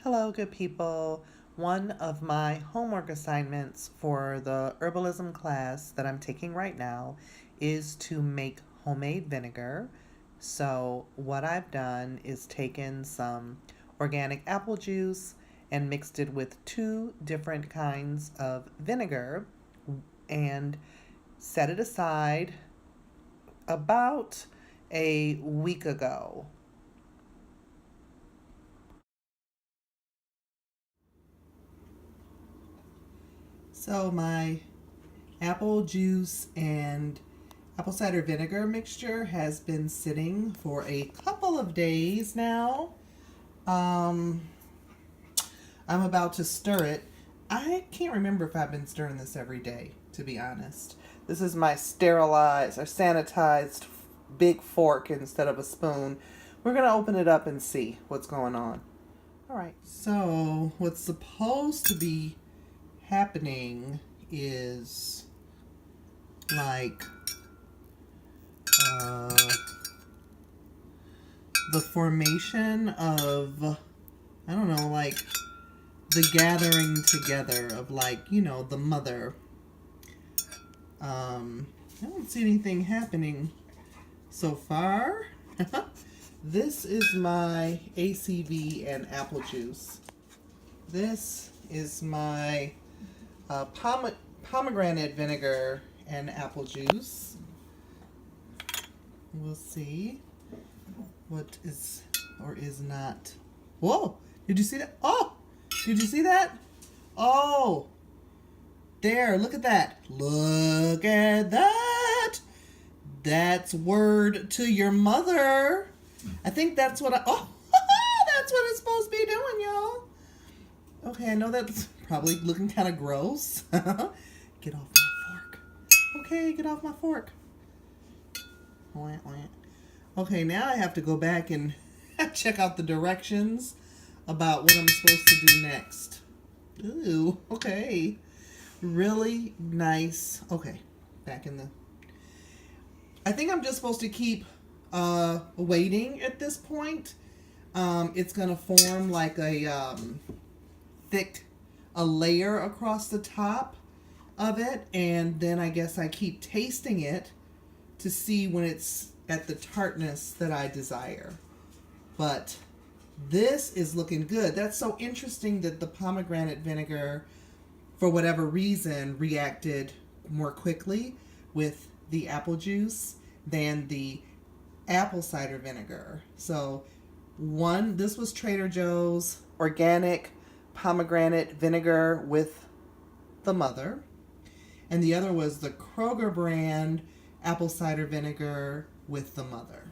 Hello, good people. One of my homework assignments for the herbalism class that I'm taking right now is to make homemade vinegar. So, what I've done is taken some organic apple juice and mixed it with two different kinds of vinegar and set it aside about a week ago. So, my apple juice and apple cider vinegar mixture has been sitting for a couple of days now. Um, I'm about to stir it. I can't remember if I've been stirring this every day, to be honest. This is my sterilized or sanitized big fork instead of a spoon. We're going to open it up and see what's going on. All right. So, what's supposed to be happening is like the formation of, I don't know, like the gathering together of, like, the mother. I don't see anything happening so far. This is my ACV and apple juice. This is my pomegranate vinegar and apple juice. We'll see what is or is not. Whoa! Did you see that? Oh! Did you see that? Oh! There, look at that. Look at that! That's word to your mother. I think that's what oh! That's what it's supposed to be doing, y'all. Okay, I know that's probably looking kind of gross. Get off my fork. Okay, get off my fork. Okay, now I have to go back and check out the directions about what I'm supposed to do next. Ooh, okay. Really nice. Okay, back in the... I think I'm just supposed to keep waiting at this point. It's going to form like a a layer across the top of it, and then I guess I keep tasting it to see when it's at the tartness that I desire. But this is looking good. That's so interesting that the pomegranate vinegar, for whatever reason, reacted more quickly with the apple juice than the apple cider vinegar. So this was Trader Joe's organic pomegranate vinegar with the mother, and the other was the Kroger brand apple cider vinegar with the mother.